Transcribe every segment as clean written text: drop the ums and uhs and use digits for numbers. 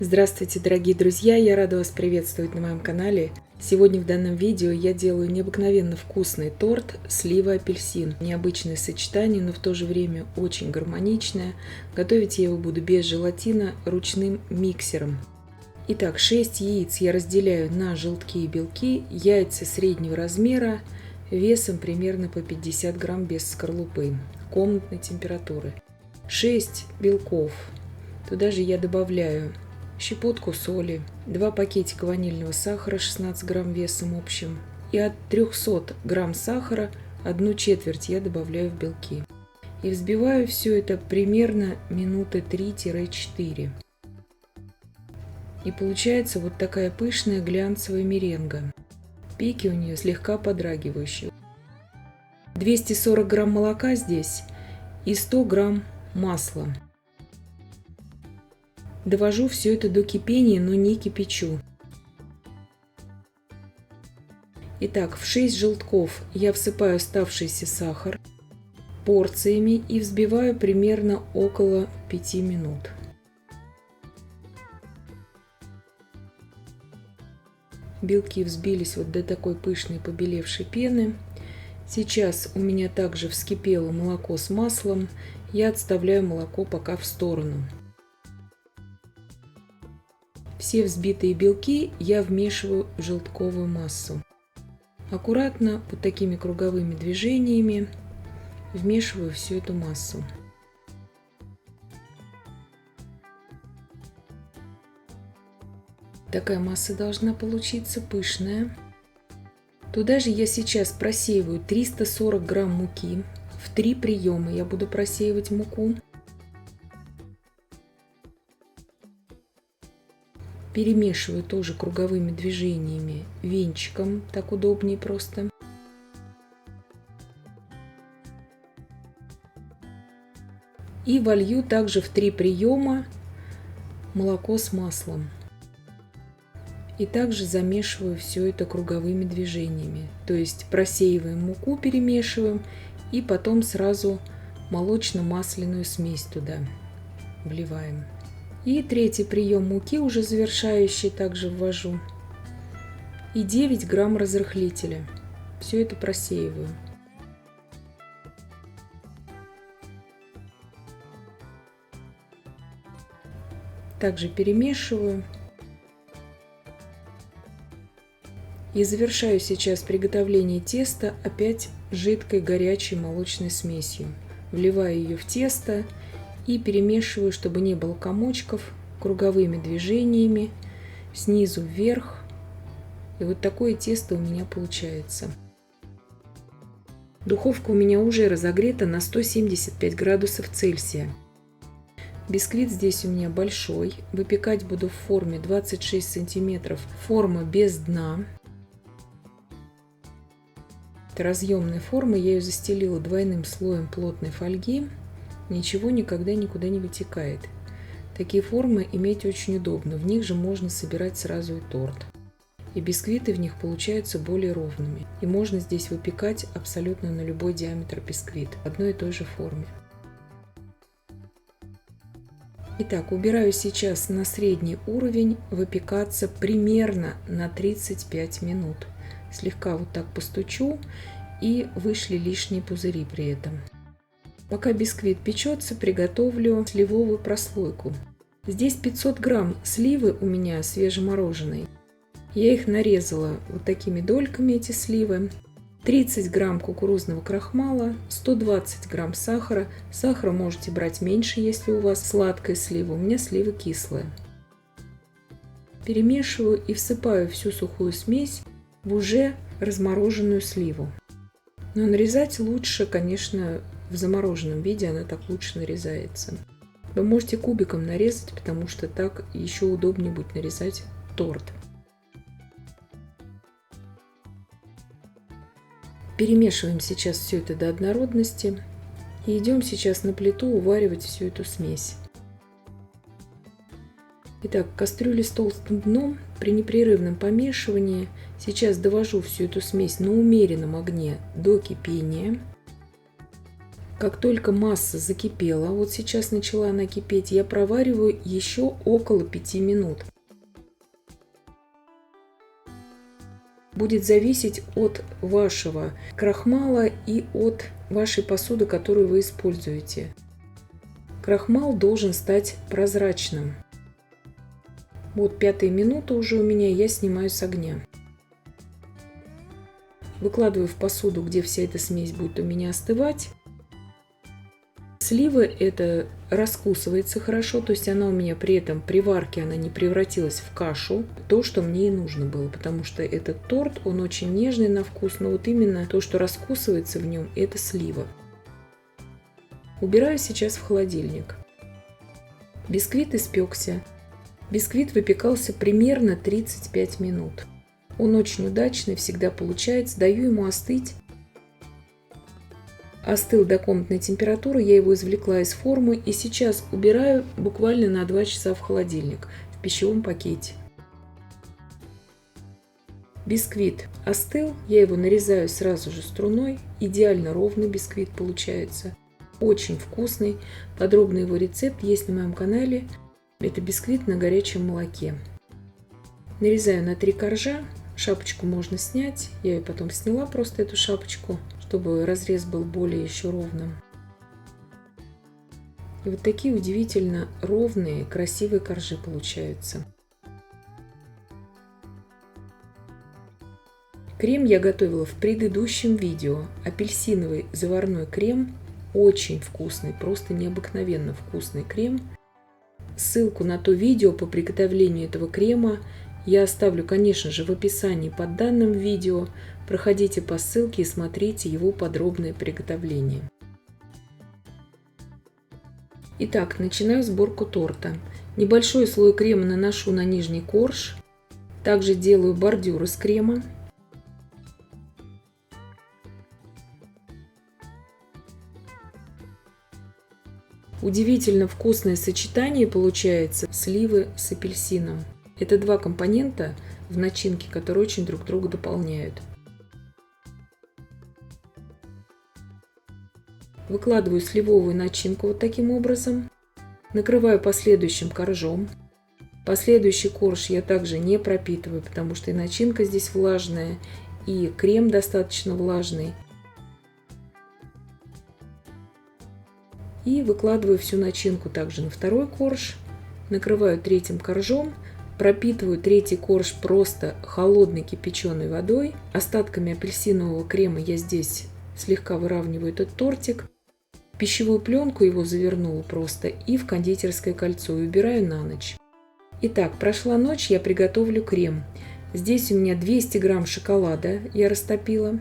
Здравствуйте, дорогие друзья! Я рада вас приветствовать на моем канале. Сегодня в данном видео я делаю необыкновенно вкусный торт слива-апельсин. Необычное сочетание, но в то же время очень гармоничное. Готовить я его буду без желатина, ручным миксером. Итак, 6 яиц я разделяю на желтки и белки. Яйца среднего размера, весом примерно по 50 грамм без скорлупы, комнатной температуры. 6 белков. Туда же я добавляю щепотку соли, 2 пакетика ванильного сахара 16 грамм весом общим, и от 300 грамм сахара 1/4 я добавляю в белки. И взбиваю все это примерно минуты 3-4. И получается вот такая пышная глянцевая меренга. Пики у нее слегка подрагивающие. 240 грамм молока здесь и 100 грамм масла. Довожу все это до кипения, но не кипячу. Итак, в 6 желтков я всыпаю оставшийся сахар порциями и взбиваю примерно около 5 минут. Белки взбились вот до такой пышной побелевшей пены. Сейчас у меня также вскипело молоко с маслом. Я отставляю молоко пока в сторону. Все взбитые белки я вмешиваю в желтковую массу. Аккуратно, вот такими круговыми движениями вмешиваю всю эту массу. Такая масса должна получиться пышная. Туда же я сейчас просеиваю 340 грамм муки. В 3 приема я буду просеивать муку. Перемешиваю тоже круговыми движениями, венчиком, так удобнее просто. И волью также в 3 приема молоко с маслом. И также замешиваю все это круговыми движениями. То есть просеиваем муку, перемешиваем и потом сразу молочно-масляную смесь туда вливаем. И 3-й прием муки, уже завершающий, также ввожу. И 9 грамм разрыхлителя. Все это просеиваю. Также перемешиваю. И завершаю сейчас приготовление теста опять жидкой горячей молочной смесью. Вливаю ее в тесто и перемешиваю, чтобы не было комочков, круговыми движениями, снизу вверх. И вот такое тесто у меня получается. Духовка у меня уже разогрета на 175 градусов Цельсия. Бисквит здесь у меня большой. Выпекать буду в форме 26 сантиметров. Форма без дна. Это разъемная форма. Я ее застелила двойным слоем плотной фольги. Ничего никогда никуда не вытекает. Такие формы иметь очень удобно. В них же можно собирать сразу и торт. И бисквиты в них получаются более ровными. И можно здесь выпекать абсолютно на любой диаметр бисквит в одной и той же форме. Итак, убираю сейчас на средний уровень выпекаться примерно на 35 минут. Слегка вот так постучу, и вышли лишние пузыри при этом. Пока бисквит печется, приготовлю сливовую прослойку. Здесь 500 грамм сливы у меня свежемороженой. Я их нарезала вот такими дольками, эти сливы. 30 грамм кукурузного крахмала, 120 грамм сахара. Сахара можете брать меньше, если у вас сладкая слива. У меня слива кислая. Перемешиваю и всыпаю всю сухую смесь в уже размороженную сливу. Но нарезать лучше, конечно, в замороженном виде, она так лучше нарезается. Вы можете кубиком нарезать, потому что так еще удобнее будет нарезать торт. Перемешиваем сейчас все это до однородности и идем сейчас на плиту уваривать всю эту смесь. Итак, кастрюля с толстым дном при непрерывном помешивании. Сейчас довожу всю эту смесь на умеренном огне до кипения. Как только масса закипела, вот сейчас начала она кипеть, я провариваю еще около 5 минут. Будет зависеть от вашего крахмала и от вашей посуды, которую вы используете. Крахмал должен стать прозрачным. Вот 5-я минута уже у меня, я снимаю с огня. Выкладываю в посуду, где вся эта смесь будет у меня остывать. Слива это раскусывается хорошо, то есть она у меня при этом при варке она не превратилась в кашу, то, что мне и нужно было, потому что этот торт, он очень нежный на вкус, но вот именно то, что раскусывается в нем, это слива. Убираю сейчас в холодильник. Бисквит испекся. Бисквит выпекался примерно 35 минут. Он очень удачный, всегда получается. Даю ему остыть. Остыл до комнатной температуры, я его извлекла из формы и сейчас убираю буквально на 2 часа в холодильник в пищевом пакете. Бисквит остыл, я его нарезаю сразу же струной. Идеально ровный бисквит получается. Очень вкусный. Подробный его рецепт есть на моем канале. Это бисквит на горячем молоке. Нарезаю на 3 коржа. Шапочку можно снять. Я ее потом сняла, просто эту шапочку, чтобы разрез был более еще ровным. И вот такие удивительно ровные, красивые коржи получаются. Крем я готовила в предыдущем видео. Апельсиновый заварной крем. Очень вкусный, просто необыкновенно вкусный крем. Ссылку на то видео по приготовлению этого крема я оставлю, конечно же, в описании под данным видео. Проходите по ссылке и смотрите его подробное приготовление. Итак, начинаю сборку торта. Небольшой слой крема наношу на нижний корж. Также делаю бордюр из крема. Удивительно вкусное сочетание получается сливы с апельсином. Это два компонента в начинке, которые очень друг друга дополняют. Выкладываю сливовую начинку вот таким образом. Накрываю последующим коржом. Последующий корж я также не пропитываю, потому что и начинка здесь влажная, и крем достаточно влажный. И выкладываю всю начинку также на второй корж. Накрываю третьим коржом. Пропитываю третий корж просто холодной кипяченой водой. Остатками апельсинового крема я здесь слегка выравниваю этот тортик. В пищевую пленку его завернула просто и в кондитерское кольцо и убираю на ночь. Итак, прошла ночь, я приготовлю крем. Здесь у меня 200 грамм шоколада я растопила.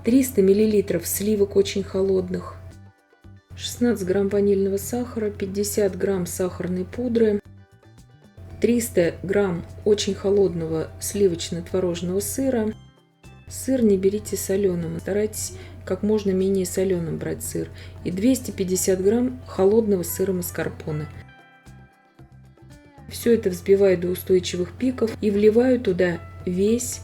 300 миллилитров сливок очень холодных. 16 грамм ванильного сахара, 50 грамм сахарной пудры, 300 грамм очень холодного сливочно-творожного сыра. Сыр не берите соленым, старайтесь как можно менее соленым брать сыр. И 250 грамм холодного сыра маскарпоне. Все это взбиваю до устойчивых пиков и вливаю туда весь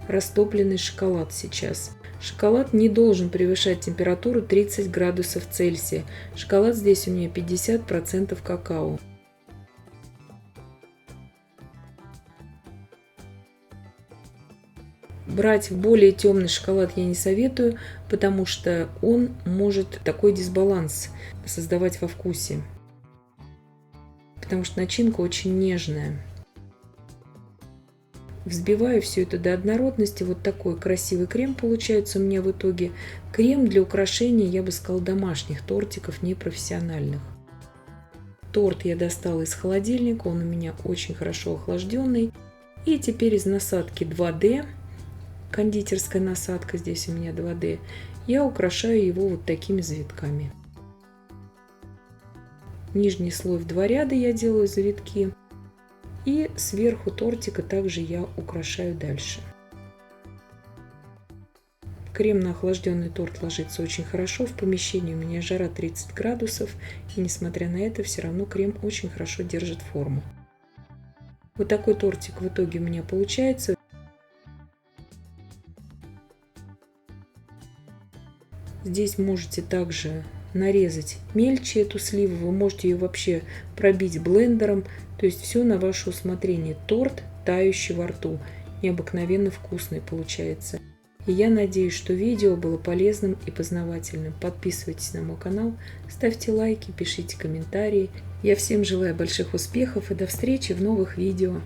растопленный шоколад сейчас. Шоколад не должен превышать температуру 30 градусов Цельсия. Шоколад здесь у меня 50% какао. Брать в более темный шоколад я не советую, потому что он может такой дисбаланс создавать во вкусе. Потому что начинка очень нежная. Взбиваю все это до однородности. Вот такой красивый крем получается у меня в итоге. Крем для украшения, я бы сказала, домашних тортиков, не профессиональных. Торт я достала из холодильника, он у меня очень хорошо охлажденный. И теперь из насадки 2D, кондитерская насадка, здесь у меня 2D, я украшаю его вот такими завитками. Нижний слой в 2 ряда я делаю завитки. И сверху тортика также я украшаю дальше. Крем на охлажденный торт ложится очень хорошо. В помещении у меня жара 30 градусов. И несмотря на это, все равно крем очень хорошо держит форму. Вот такой тортик в итоге у меня получается. Здесь можете также нарезать мельче эту сливу, вы можете ее вообще пробить блендером. То есть все на ваше усмотрение. Торт, тающий во рту. Необыкновенно вкусный получается. И я надеюсь, что видео было полезным и познавательным. Подписывайтесь на мой канал, ставьте лайки, пишите комментарии. Я всем желаю больших успехов и до встречи в новых видео.